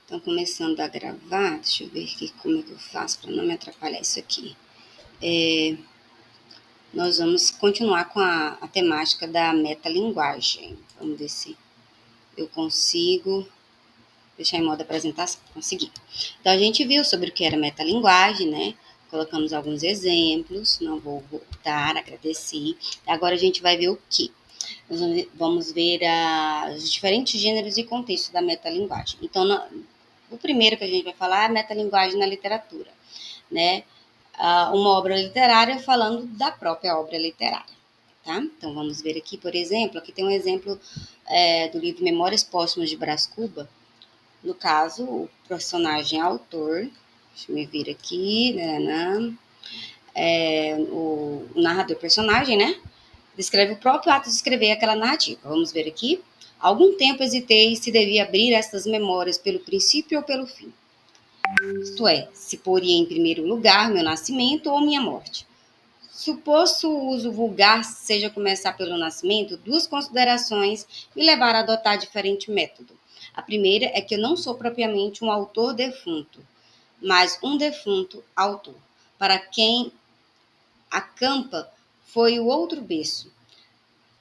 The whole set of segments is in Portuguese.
Então, começando a gravar, deixa eu ver aqui como é que eu faço para não me atrapalhar isso aqui. Nós vamos continuar com a temática da metalinguagem. Vamos ver se eu consigo deixar em modo apresentação. Consegui. Então, a gente viu sobre o que era metalinguagem, né? Colocamos alguns exemplos, não vou voltar, agradeci. Agora a gente vai ver o que? Nós vamos ver os diferentes gêneros e contextos da metalinguagem. Então, o primeiro que a gente vai falar é a metalinguagem na literatura, né? Uma obra literária falando da própria obra literária, tá? Então, vamos ver aqui, por exemplo, aqui tem um exemplo do livro Memórias Póstumas de Brás Cuba. No caso, o personagem autor, deixa eu vir aqui, o narrador personagem, né? Descreve o próprio ato de escrever aquela narrativa. Vamos ver aqui. Algum tempo hesitei se devia abrir estas memórias pelo princípio ou pelo fim. Isto é, se poria em primeiro lugar meu nascimento ou minha morte. Suposto o uso vulgar seja começar pelo nascimento, duas considerações me levaram a adotar diferente método. A primeira é que eu não sou propriamente um autor defunto, mas um defunto autor, para quem a campa foi o outro berço.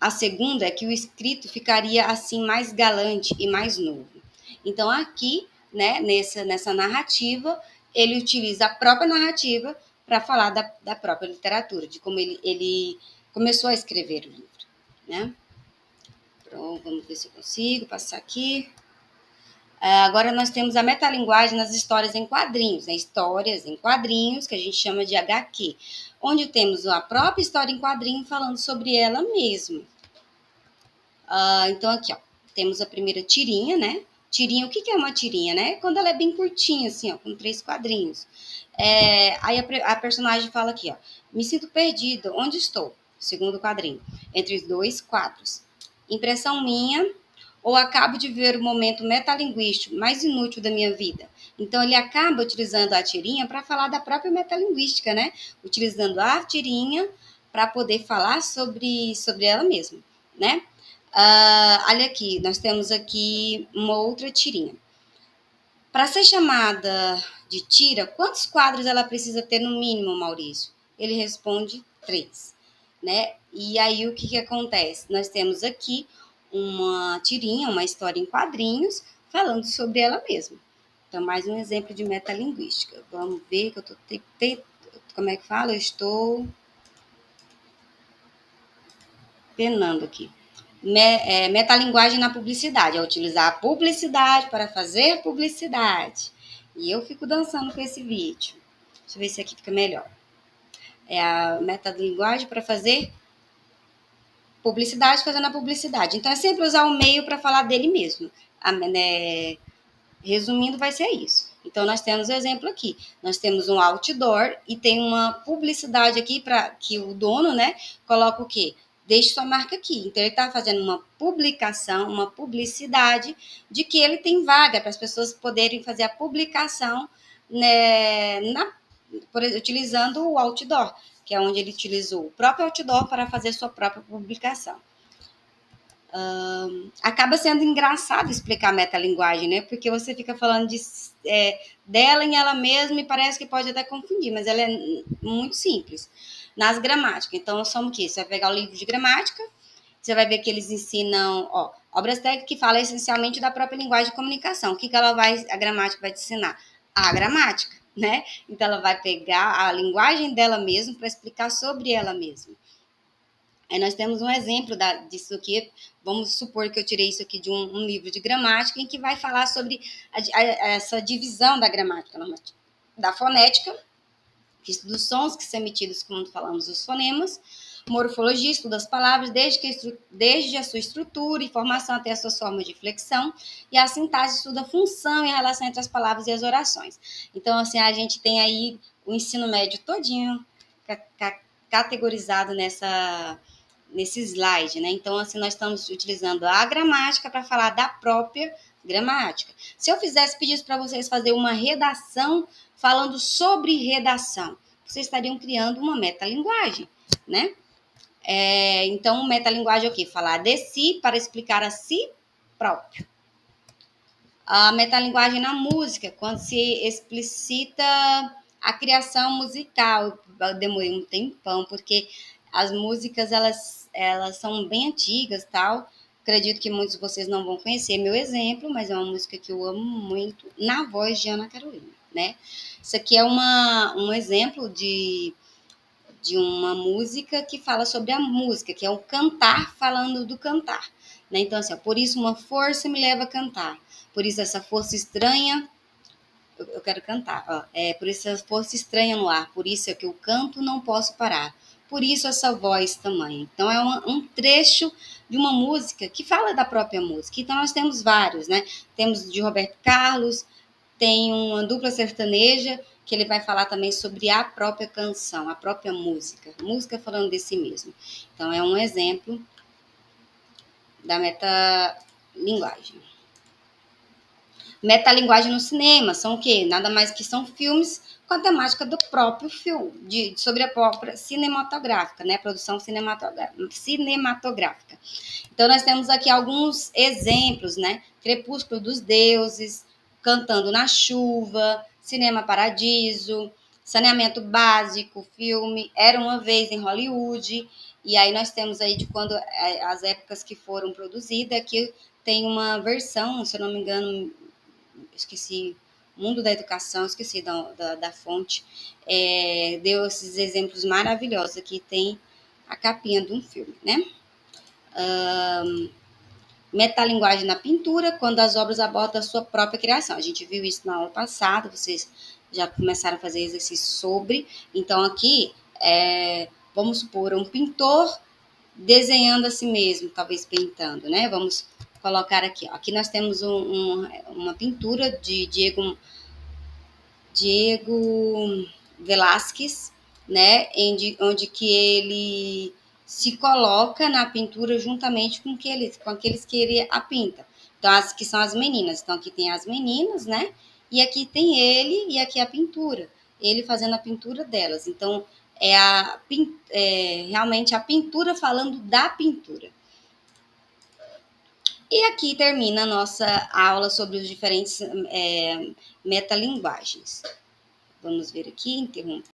A segunda é que o escrito ficaria assim mais galante e mais novo. Então aqui, né, nessa narrativa, ele utiliza a própria narrativa para falar da própria literatura, de como ele começou a escrever o livro, né? Pronto, vamos ver se eu consigo passar aqui. Agora nós temos a metalinguagem nas histórias em quadrinhos, né? Histórias em quadrinhos, que a gente chama de HQ, onde temos a própria história em quadrinho falando sobre ela mesma. Então aqui, ó, temos a primeira tirinha, né? Tirinha, o que é uma tirinha, né? Quando ela é bem curtinha, assim, ó, com 3 quadrinhos. Aí a personagem fala aqui, ó, me sinto perdida, onde estou? Segundo quadrinho, entre os 2 quadros. Impressão minha, ou acabo de ver o momento metalinguístico mais inútil da minha vida. Então, ele acaba utilizando a tirinha para falar da própria metalinguística, né? Utilizando a tirinha para poder falar sobre ela mesma, né? Olha aqui, nós temos aqui uma outra tirinha. Para ser chamada de tira, quantos quadros ela precisa ter no mínimo, Maurício? Ele responde 3, né? E aí o que acontece? Nós temos aqui uma tirinha, uma história em quadrinhos, falando sobre ela mesma. Então, mais um exemplo de metalinguística. Vamos ver que eu estou... Como é que fala? Eu estou penando aqui. Metalinguagem na publicidade, é utilizar a publicidade para fazer publicidade. E eu fico dançando com esse vídeo. Deixa eu ver se aqui fica melhor. É a metalinguagem para fazer publicidade fazendo a publicidade. Então, é sempre usar o meio para falar dele mesmo. Resumindo, vai ser isso. Então, nós temos um exemplo aqui. Nós temos um outdoor e tem uma publicidade aqui para que o dono, né, coloca o quê? Deixe sua marca aqui. Então, ele está fazendo uma publicação, uma publicidade de que ele tem vaga para as pessoas poderem fazer a publicação, né, utilizando o outdoor, que é onde ele utilizou o próprio outdoor para fazer sua própria publicação. Acaba sendo engraçado explicar a metalinguagem, né? Porque você fica falando dela em ela mesma e parece que pode até confundir, mas ela é muito simples. Nas gramáticas, então, somos o quê? Você vai pegar o livro de gramática, você vai ver que eles ensinam, obras técnicas que falam essencialmente da própria linguagem de comunicação. O que a gramática vai te ensinar? A gramática, né? Então, ela vai pegar a linguagem dela mesma para explicar sobre ela mesma. Aí nós temos um exemplo disso aqui. Vamos supor que eu tirei isso aqui de um livro de gramática, em que vai falar sobre essa divisão da gramática normativa, da fonética, que estuda os sons que são emitidos quando falamos os fonemas, morfologia, estuda as palavras, desde a sua estrutura e formação até as suas formas de flexão, e a sintaxe estuda a função e a relação entre as palavras e as orações. Então, assim, a gente tem aí o ensino médio todinho categorizado nesse slide, né? Então, assim, nós estamos utilizando a gramática para falar da própria gramática. Se eu pedisse para vocês fazer uma redação falando sobre redação, vocês estariam criando uma metalinguagem, né? Então, metalinguagem é o quê? Falar de si para explicar a si próprio. A metalinguagem na música, quando se explicita a criação musical. Eu demorei um tempão, porque as músicas, elas são bem antigas, tal. Acredito que muitos de vocês não vão conhecer meu exemplo, mas é uma música que eu amo muito, na voz de Ana Carolina, né? Isso aqui é um exemplo de uma música que fala sobre a música, que é o cantar falando do cantar. Né? Então, assim, ó, por isso uma força me leva a cantar. Por isso essa força estranha, eu quero cantar. Ó, por isso essa força estranha no ar. Por isso é que eu canto, não posso parar. Por isso essa voz também. Então, é um trecho de uma música que fala da própria música. Então, nós temos vários, né? Temos de Roberto Carlos, tem uma dupla sertaneja, que ele vai falar também sobre a própria canção, a própria música. Música falando de si mesmo. Então, é um exemplo da metalinguagem. Metalinguagem no cinema são o quê? Nada mais que são filmes com a temática do próprio filme, sobre a própria cinematográfica, né? Produção cinematográfica. Então, nós temos aqui alguns exemplos, né? Crepúsculo dos Deuses, Cantando na Chuva, Cinema Paradiso, Saneamento Básico, filme Era Uma Vez em Hollywood. E aí nós temos aí de quando as épocas que foram produzidas, que tem uma versão, se eu não me engano, esqueci, Mundo da Educação, esqueci da fonte, deu esses exemplos maravilhosos. Aqui tem a capinha de um filme, né? Metalinguagem na pintura, quando as obras abordam a sua própria criação. A gente viu isso na aula passada, vocês já começaram a fazer exercício sobre. Então, aqui, vamos supor, um pintor desenhando a si mesmo, talvez pintando, né? Vamos colocar aqui. Ó. Aqui nós temos uma pintura de Diego Velázquez, né? Onde que ele se coloca na pintura juntamente com aqueles que ele a pinta. Então, as que são as meninas. Então, aqui tem as meninas, né? E aqui tem ele e aqui a pintura. Ele fazendo a pintura delas. Então, realmente a pintura falando da pintura. E aqui termina a nossa aula sobre os diferentes metalinguagens. Vamos ver aqui, interromper.